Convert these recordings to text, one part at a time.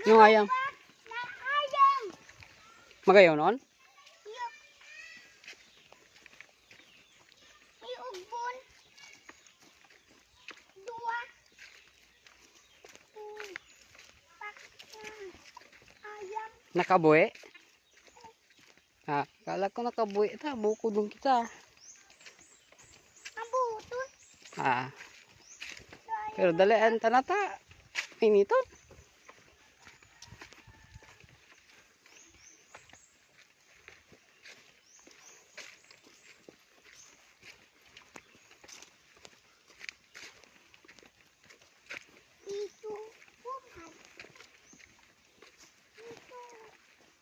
Yung ayam. Magayaw noon? Nakabuhi? Ah, kala ko nakabuhi ta, buko dun kita. Ah. Pero dalian ta na ta. Initon.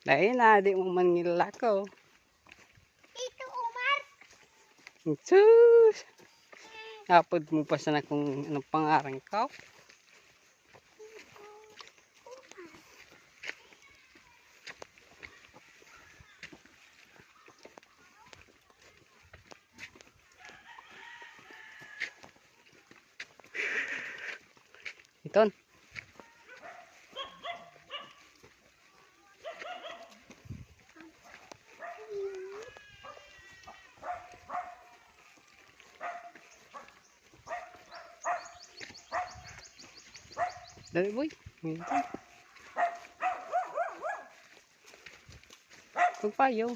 Dahil na, di mo manila ko. Ito, Umar. Sus! Napod mo pa sana kung anong pangarang ka. Iton. Dali boy. Iton. Pagpayaw.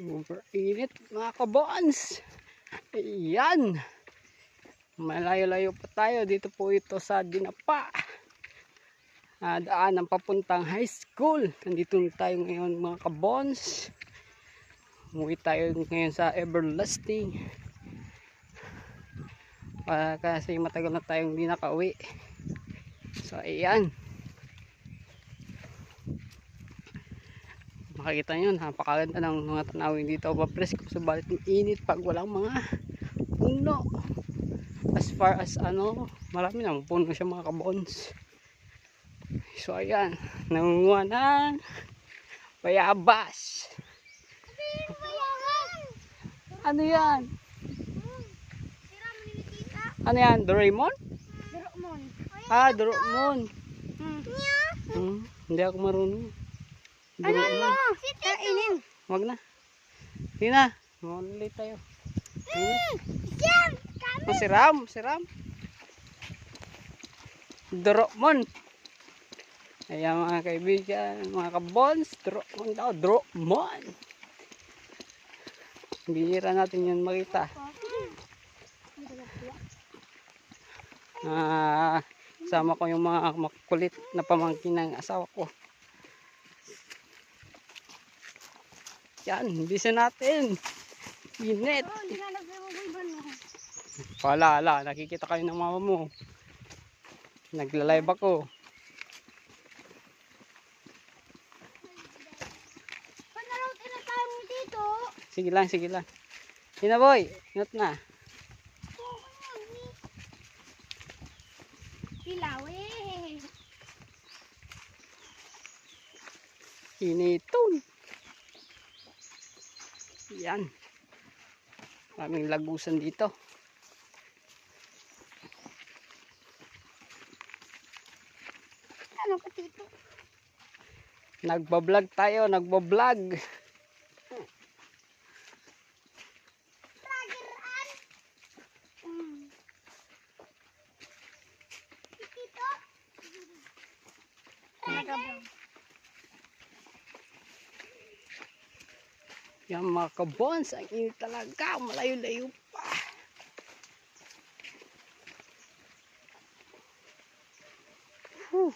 Super init mga kabons. Ayan. Malayo-layo pa tayo. Dito po ito sa Dinapa. Daan ang papuntang high school. Nandito tayo ngayon mga kabons. Umuwi tayo ngayon sa Everlasting. Kasi matagal na tayong hindi nakauwi. So ayan. Makikita nyo, napakaganda ng mga tanawin dito. Papresko, subalit yung init pag walang mga puno. As far as marami namang puno siya mga kabons. So ayan, nangunguha ng bayabas. Ano yan? Ano yan? Doraemon? Doraemon. Ah, Doraemon. Hindi ako marunong. Ano mo? Kainin. Wag na. Hindi na. Mamulit tayo. Siram. Doraemon. Ayan mga kaibigan, mga kabons. Doraemon daw. Doraemon. Bihira natin yun makita. Sama ko yung mga makulit na pamangkin ng asawa ko. Yan, bisa natin. Init. Wala, nakikita kayo ng mama mo. Nagla-live ako. Sige lang. Sina boy, ingat na. Initon. Yan. Maraming lagusan dito. Ano ka dito? Nagbablog tayo, nagbablog. Rageran. Dito. Rager. Yan mga kabons, ang init talaga, malayo-layo pa. Whew.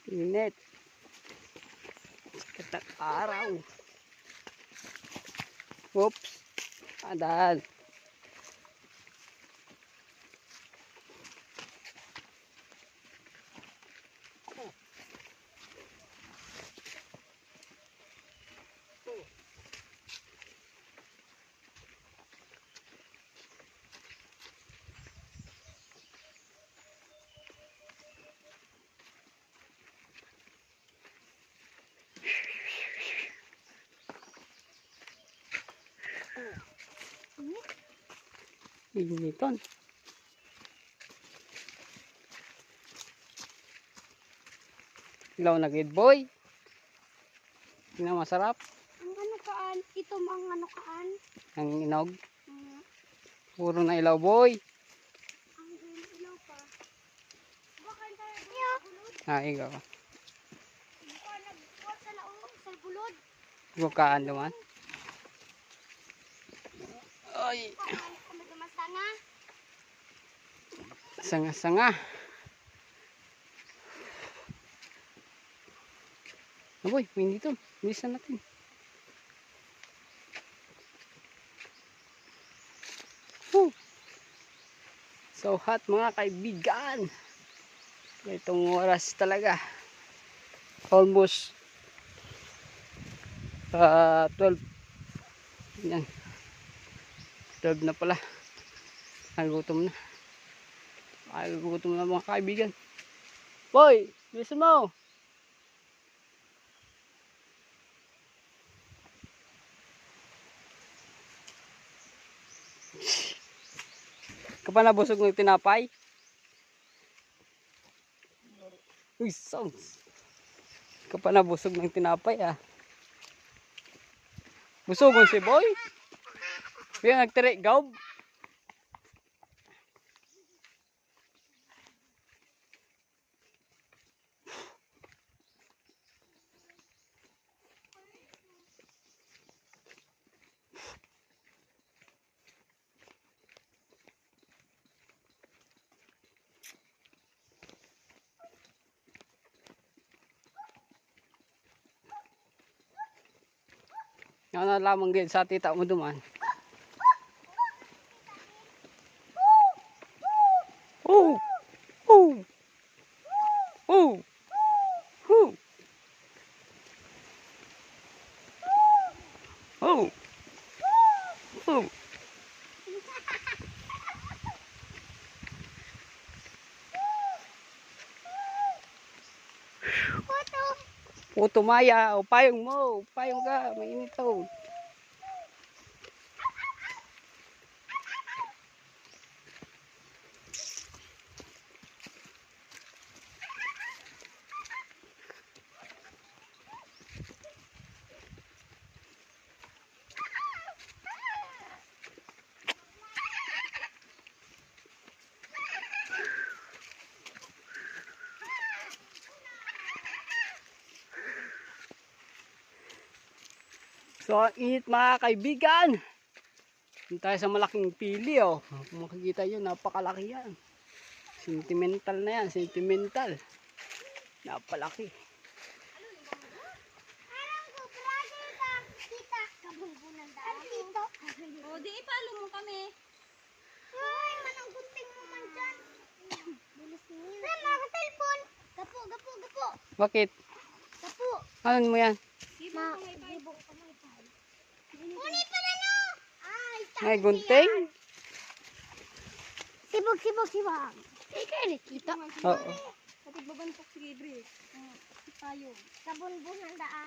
Init. Sikat ng araw. Oops. Adal. Initon. Ilaw na gid boy. Tingnan masarap. Ang ano kaan? Ito mga ano kaan? Ang inog. Mm. Puro na ilaw boy. Ang ilaw pa. Bakain tayo bulod. Ikaw. Baka nagbuhat sa lao, sa bulod. Bukaan naman. Ay. Bakain kami gumasanga. Sanga-sanga. Aboy, may dito. Bilisan natin. Whew. So hot mga kaibigan. Itong oras talaga. Almost 12. Yan. 12 na pala. Nagutom na. Nagutom na mga kaibigan. Boy, bilisan mo. Kapag nabusog ng tinapay. Uy, sounds. Kapag nabusog ng tinapay Busog mo si boy. Biya nagtiri gaw. Yan na lamang din sa tita mo duman. Oh! Oh! Oh! Oh! Oh! Oh! Puto. Puto Maya, o payong mo, payong ka, mainit to. So ang init mga kaibigan. Dito tayo sa malaking pili Kung makikita nyo, napakalaki yan. Sentimental na yan, sentimental. Napalaki. Alam ko, brother ka. Kita. Kabungbunan daan. Dito. O, di ipalo mo kami. Ay, manang gunting mo man dyan. Bilis niya. Ay, mga telepon. Gapo, gapo, gapo. Bakit? Gapo. Ano mo yan? Ma, gibo ka may pal. Uni pa na no. Ay, May gunting? Sibog, sibog, sibog. Ikaw kita. Oo. Kapag babantok si Gabriel. Tayo. Kabunbunan daa.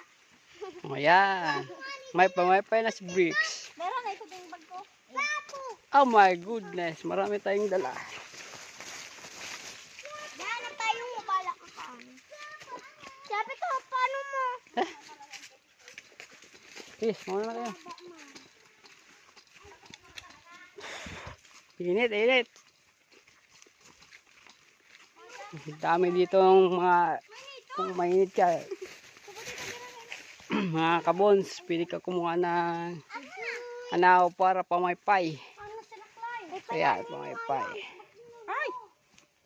O yan. May pa na si Bricks. Meron na ito yung bag ko. Oh my goodness, marami tayong dala. Dahanap tayong mabala ka kaan. Sabi ko, paano mo? Yes, muna na kayo. Init, init. Dami dito ng mga, kung mainit ka, mga kabons, pili ka kumuha ng anaw para pamaypay. Ano sila, Clay? Kaya, pamaypay. Ay!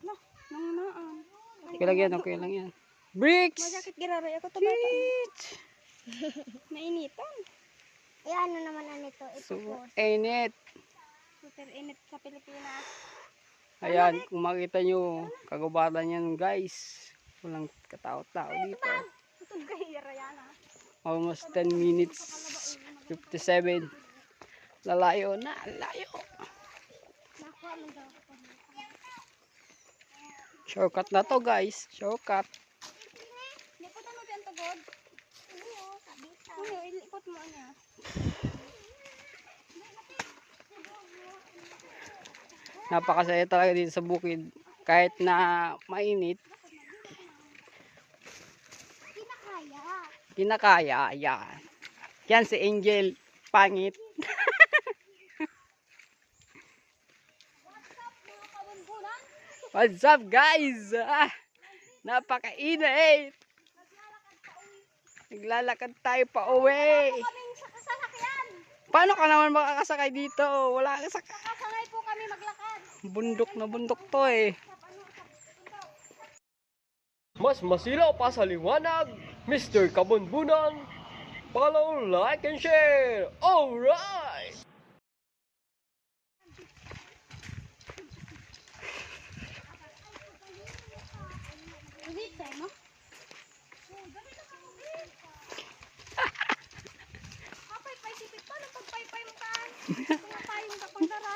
No, nangunaan. Okay lang yan, okay lang yan. Bricks! Masakit giraray ako to bata. Nainitan. Eh, ano naman na nito? Ito So, po. init. Super init sa Pilipinas. Ayan, kung makita nyo, kagubatan yan guys. Walang katao-tao dito. Tutog ka hirayana. Almost 10 minutes, 57. Lalayo na, layo. Nakuha mo daw ako. Shortcut na to guys, shortcut. Likutan mo dyan to, God. Oo, sabi sa. Ano, ilikot mo niya. Napakasaya talaga dito sa bukid. Kahit na mainit, Kinakaya. kinakaya. Yan. Yan si Angel, pangit. What's up guys? Napakainit. Naglalakad tayo pa uwi. Kaming sa kasakyan. Paano ka naman makakasakay dito? Wala ka sa Kasanay po kami maglakad. bundok na bundok to eh. Mas masilaw pa sa liwanag, Mr. Kabunbunan. Follow, like, and share. Alright! Hindi, no? Kapay-pay sipit pa. Napagpay-pay mo kaan. Pumapayong ka pagdara.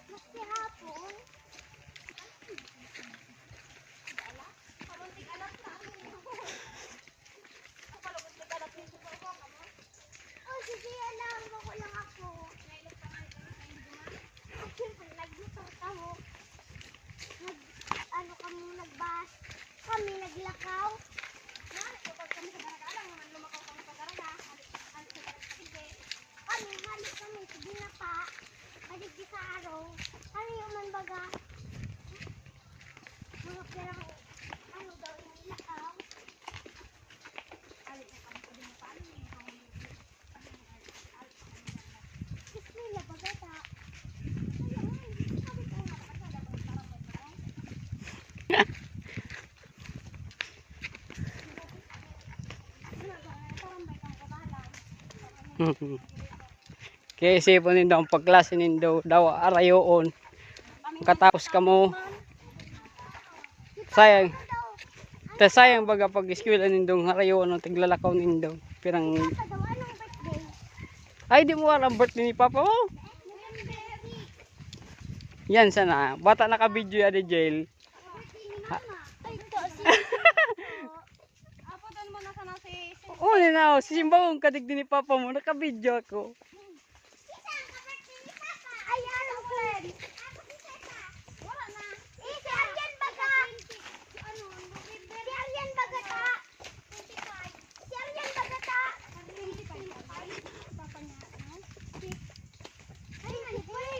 Kasi hapon. Oh, sige, alam mo ko lang ako. Kasi pag nagluto ako, ano kami nagbas, kami naglakaw. Kapag kami sa baragalang, naman lumakaw kami sa baraga, halit kami, sige na pa, halit di sa araw, ano yung manbaga, mga perang, ano daw yung lakaw. Halit na kami sa binapaan, Bismillah, bagata. Kaya isipon nindo ang pagklase nindo daw arayoon. Katapos ka mo. Sayang. Sayang baga pag eskwela nindong arayoon ang tiglalakaw nindo. Pirang Kadawa ng birthday. ay di mo alam birthday ni Papa mo. Yan sana. Bata naka-video ya di jail. Ay, ito, si Apo, doon mo na sana si... Oo na si Simbawong kadig din ni Papa mo naka-video ako. Ay, ano, friend? Wala na. Eh, si Aryan Baga. Ano, November? Si Aryan Baga ta. 25. Si Aryan Baga ta. 25. Papa niya, ano? Ay, manipay.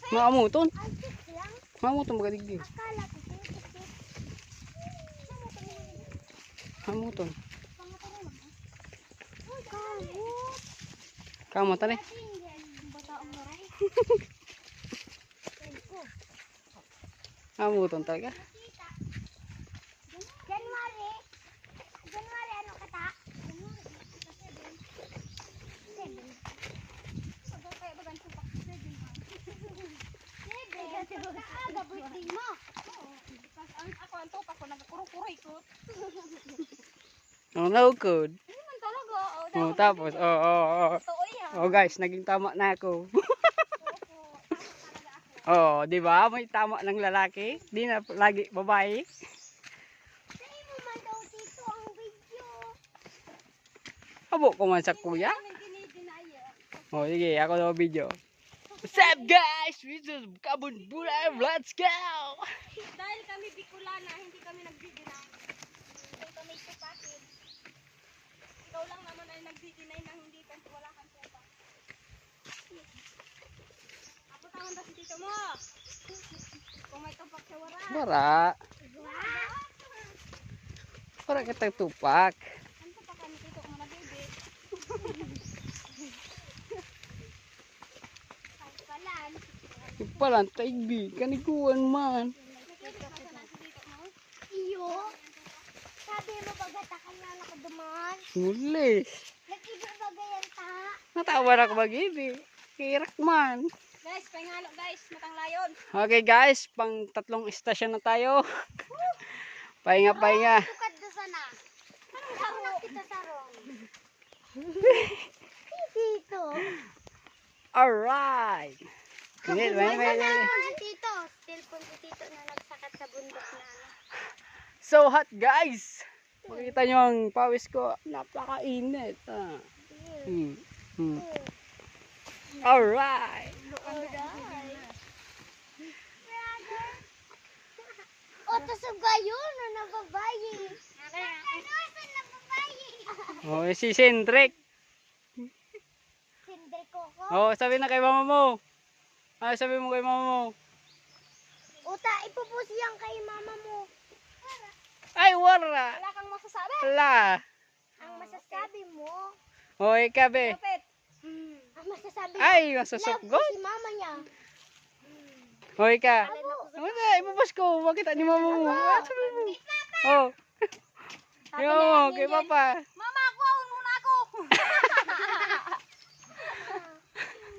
Maamuton. Ang six lang. Maamuton magadig din. Akala ko, 26. Maamuton. Uy, kahit. Kamo tani. Bataong maray. Maamuton talaga. January. January Oh, naukod. Hindi man talaga. Oh, tapos, Totoo yan. Oh guys, naging tama na ako. Opo. Tama talaga ako. Oh, di ba? May tama ng lalaki. Di na lagi babae. Sa'yo mo man daw dito ang video. Abo ko man sa kuya. Namin dinideny. Oh, sige, ako daw video. What's up guys? This is Kabun Bulay. Let's go! Dahil kami Bicolana, hindi kami nagdi-deny. Hindi kami tupakin. Ikaw lang naman ay nagdi-deny na hindi ka wala kang tupak. Aputangan ba si tito mo? Kung may tupak siya wala. Para. Para kitang tupak. Ang tupakan ni tito ko mga baby. Palan. Ipalan, taigbi. Kanikuan man. Nakita ka sa si tito mo? Iyo. Sabi mo baga takang na nakaduman. Muli. Nag-ibig bagayan ta. Natawa na ko mag-ibi. Kirak man. Guys, pahingalo guys, matang layon. Okay guys, pang 3 istasyon na tayo. Pahinga, pahinga. Tukad na sana. Anong kita sarong? Dito. Alright. Wait. Si Tito. Cellphone si Tito na nagsakat sa bundok na. So hot guys. Makita nyo ang pawis ko. Napakainit. Ah. Alright. O, tasog gayon na nababayi. Nakanosan nababayi. Oh, si Sindrick. Sindre ko ko. Oh, sabi na kay mama mo. Ah, sabi mo kay mama mo. Uta, ipupus yan kay mama mo. Ay, wala. Wala kang masasabi. Wala. Ang masasabi mo. Oh, ikabe. Kapit. Ang masasabi mo. Ay, Love masusukgot. si mama niya. Oh, ika. Wala, ibubas ko. Makita ni mama mo. Ah, sabi mo. Oh. Yo, kay papa. Mama, kuhaon muna ako.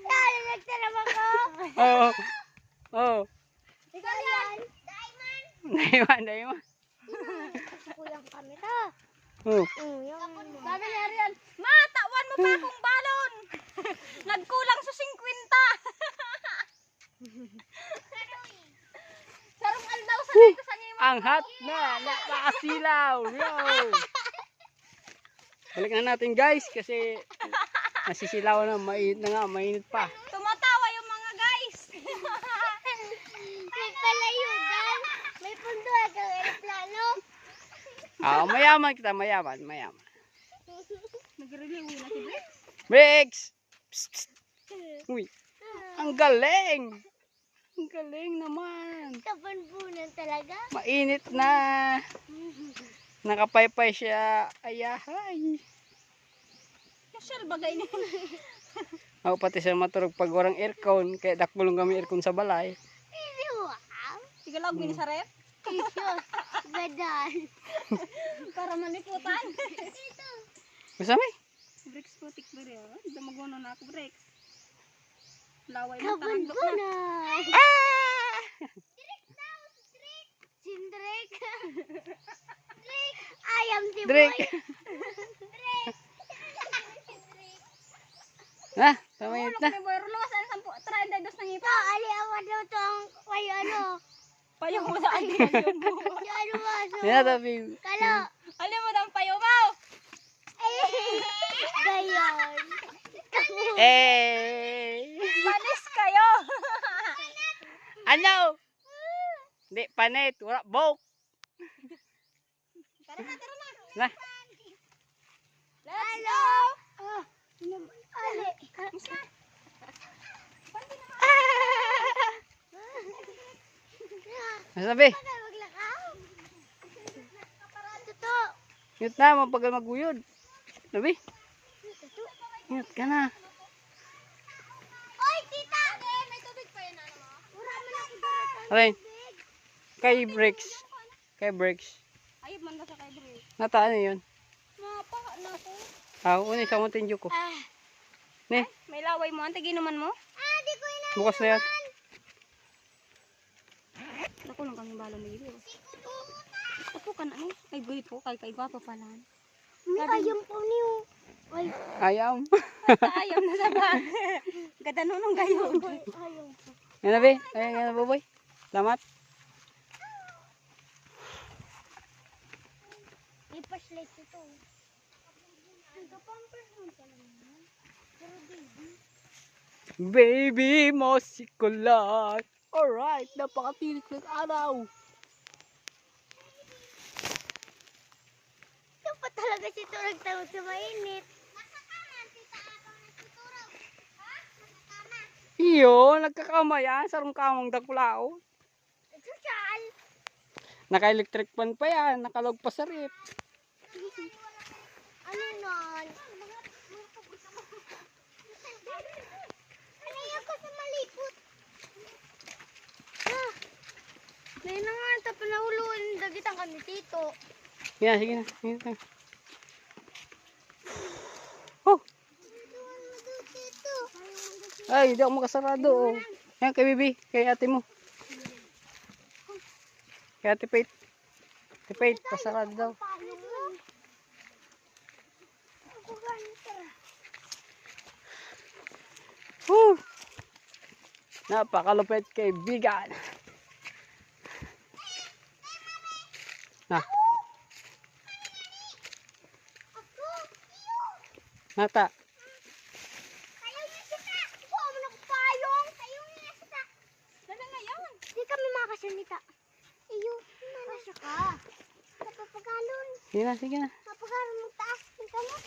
Yan, nagtarama ko. Oh. Oh. Ikaw yan. Diamond. Daiman. Kulang kami to. Oh. Sabi ni Arian, ma, tawan mo pa akong balon. Nagkulang sa 50. Sarong aldaw sa dito sa nimo. Ang hot na. Nakasilaw. Yo. Balik na natin guys kasi nasisilaw na. Mainit na nga. Mainit pa. Tumatawa yung mga guys. May palayugan. May pundo at ang aeroplano. Ah, mayaman kita. Mayaman. Nagre-release na si Brix. Bricks! Psst, psst. Uy. Ang galing. Ang galing naman. Kabanbunan talaga. Mainit na. Nakapaypay siya. Ayahay. Kasyal bagay ni. Ako pati siya maturog pag warang aircon. Kaya dakbulong kami aircon sa balay. Hindi wow. Sigalag mini sa rep. Isyos. Gadan. Para maniputan. Gusto mo? Brix putik ba rin? Damagono na ako Brix. Laway mo taragdok na. Kabanbunan. Ah! Sindrek. Drake. Ayam si Drake. boy. Drake. Ha? Pamayit Ulok na. ni Boy Rulos. Ano sampu? 32 na ngipa. Ito, aliawan daw ito ang kay ano. Payo mo sa adi. Payo mo. Si ano ba? Yan na tabi. Kalo. Alam mo dang payo mo. Gayon. Eh! Panis kayo. Ano? Hindi, panit. Wala, bok. Tara na. Na. Let's Hello. go. Ali. Nasabi. Maglakaw. Tuto. Yut na, mapagal maguyod. Sabi. Yut ka na. Oy, tita. May tubig pa yun, ano mo? Mura mo na ibaratan. Okay. Kay Bricks. Kay Bricks. Ayun man ba sa kay Brix? Nataan na yun. Napaha na ako. Ah, uni sa mga tinjo ko. Ne, May laway mo. Ante ginuman mo? Di ko ina. bukas na yan. Ako lang kami balon na gilo. Ako gwapo ka na eh. Ay, gwapo. Kay gwapo pala. May ayam po niyo. Ay, Ayam. Ayaw na sa bag. Ganda nung gayon. ayam po. Yan na, be. Ayan, yan na, boy. Salamat. May flashlight ito. Nagka-pampers mo pala naman. Pero baby. Baby, mosikulat. Alright, napakatirik ng araw. Ito pa talaga si Turag tawag sa mainit. Nasa kanan, tita Abang nagtuturog. Ha? Nasa kanan. Iyo, nagkakamayan. Sarong kamang dakulao. Social. Naka-electric fan pa yan. Nakalog pa sa rip. Ano nun? Ano yung ko sa malipot? Ah. Ngayon na nga, tapos nahuluan yung dagitan kami dito. Yan, sige na. Sige na. Oh, ay, hindi ako makasarado. Oh. Yan, kay Bibi. Kay ate mo. Kay ate Pate. Ate Pate, pasarado daw. Woo! Napakalupit kaibigan. Na. Nata. Ayaw niya sita! Oo, mo nagpayong! Ayaw niya sita! Dala na yan. Di kami makasalita. Ayaw, masya ka. Napapagalon. Sige na, sige na. Napagalon mo taas. Ang kamot.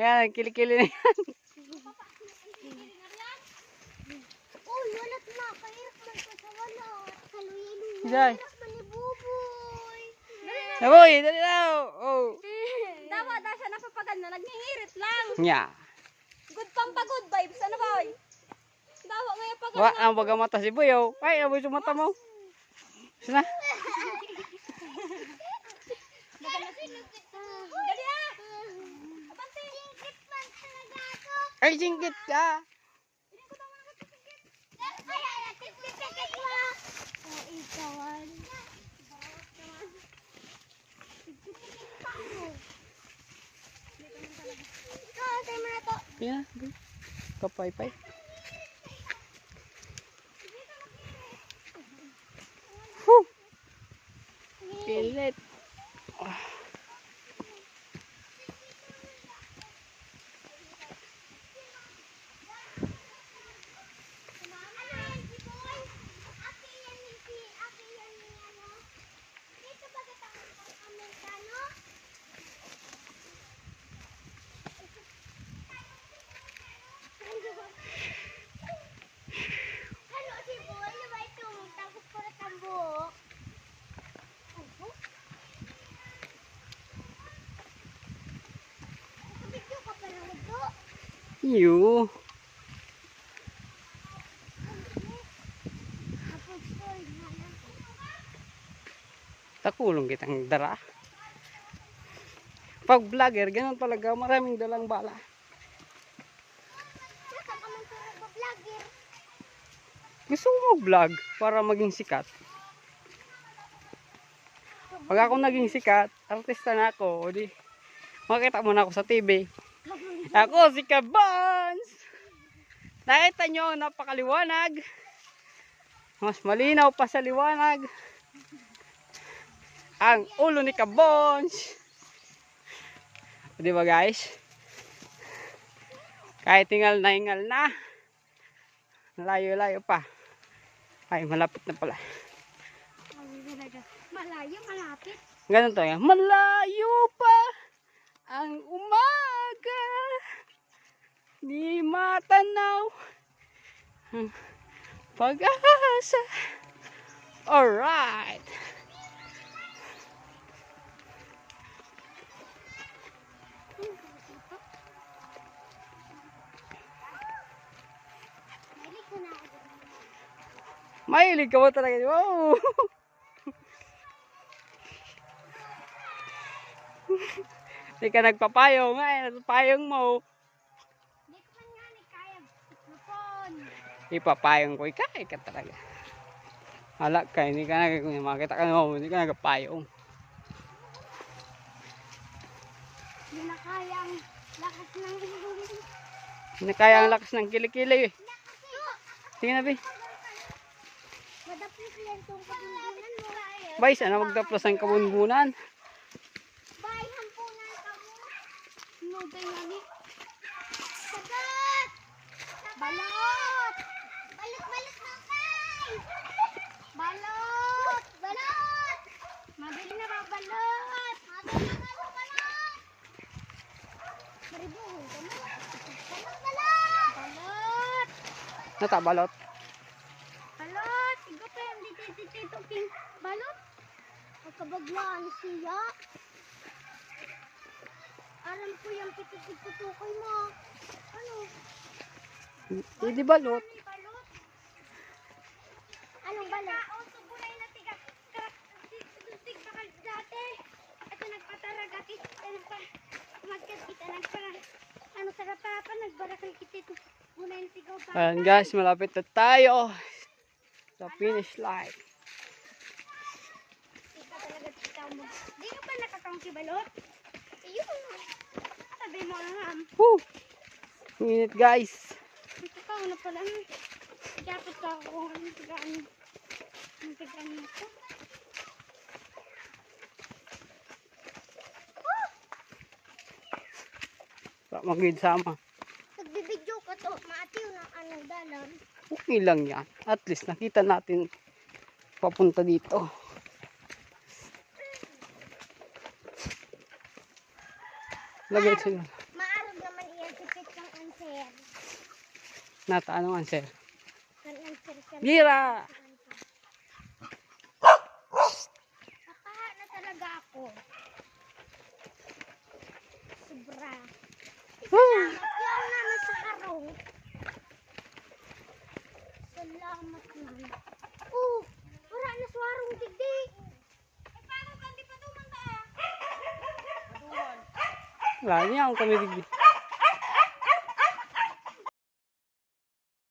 Ayan, kilikili na yan. Uy, wala na. Kahirap man pa sa wala. Kaluyin. Jai. Kahirap man ni Buboy. Saboy, dali daw. Oh. Dawa, da siya napapagal na. Nagngingirit lang. Nya. Good pampa good vibes. Ano ba? Dawa ngayon pag Wa ang baga mata si Buyo. Ay, aboy sa mata mo. Sina? Dali ah. Abante. Singkit man talaga ako. Ay, singkit ka. Ay, ay, tikit mo. Oh, ikawan. Ikaw, tayo mo na to. Sige na. Sige. Kapay-pay. Whew. Pilit. Ano yan, si Boy? Aki yan ni si, aki yan ni ano? Dito ba katawag ng Amerikano? Ano si Boy? Diba ito? Tapos ko na ang buhok. Ano? Nakabidyo ka pala ito? Iyo. Tapos ko, na. Takulong kitang dara. Pag vlogger, ganun talaga. Maraming dalang bala. Nasa ka man sa nagbablogger. Gusto ko mag-vlog para maging sikat. Pag ako naging sikat, artista na ako, o di, makita mo na ako sa TV. Ako si Kabans! Nakita nyo, napakaliwanag. Mas malinaw pa sa liwanag. Ang ulo ni Kabons. Di ba guys? Kahit hingal na. Layo-layo pa. Ay, malapit na pala. Malayo, malapit. Ganun to yan. Malayo pa ang umaga. Di matanaw ang pag-asa. Alright. Mahilig ko na ako. Mahilig ka ba talaga? Wow! Hindi ka nagpapayong. Ay, nagpapayong mo. Hindi ko man nga ni kaya. Lupon. Ipapayong ko. Ikaw ka talaga. Hala ka, hindi ka na, kung makita ka naman, hindi ka nagpayong. Hindi na kaya ang lakas ng ilong. Hindi na kaya ang lakas ng kilikili eh. Sige na, Bi. Madapos yan itong kabundunan mo. Bay, sana magdaplos ang kabunbunan. Bay, hampunan ka mo. Nubay nga ni. Sagat! Balot! Balot, balot na kay! Balot! Balot! Mabili na ba balot? Mabili na ba balot? Maribuhon ka mo. Balot, balot! Balot! Natabalot. Balot! Igo pa yung dito king balot. Magkabaglaan siya. Aram ko yung pitik-pitukoy mo. Ano? Hindi balot. Balot? Anong balot? O, subulay na tiga. Tig bakal dati. Ito nagpataragati. Magkakita nagpara. Ano sa rapapan? Nagbarakal kita ito. Muna yung tigaw ba? Ayan guys, malapit na tayo sa finish line. Ikaw talaga kita mo. Di ka ba nakakangki balot? Ayun. Sabi mo ang Woo! Ang init guys. ikaw na pala. Dapat ka ako kung anong tigaan. Ang tigaan mo ko. Magid sama. Nagbibidyo ka to. Maatiw ng anong dalan. Okay lang yan. At least nakita natin papunta dito. Lagay sila. Maarog naman iyan tipit ng answer. Nata, anong answer? Ng answer ka. Gira! Nakaha na talaga ako. Sobra. Salamat yan naman sa harong. Salamat naman. Wala na sa harong digdi. Ay, paano ka? Di pa tumanda ah. Wala niya akong kami digdi.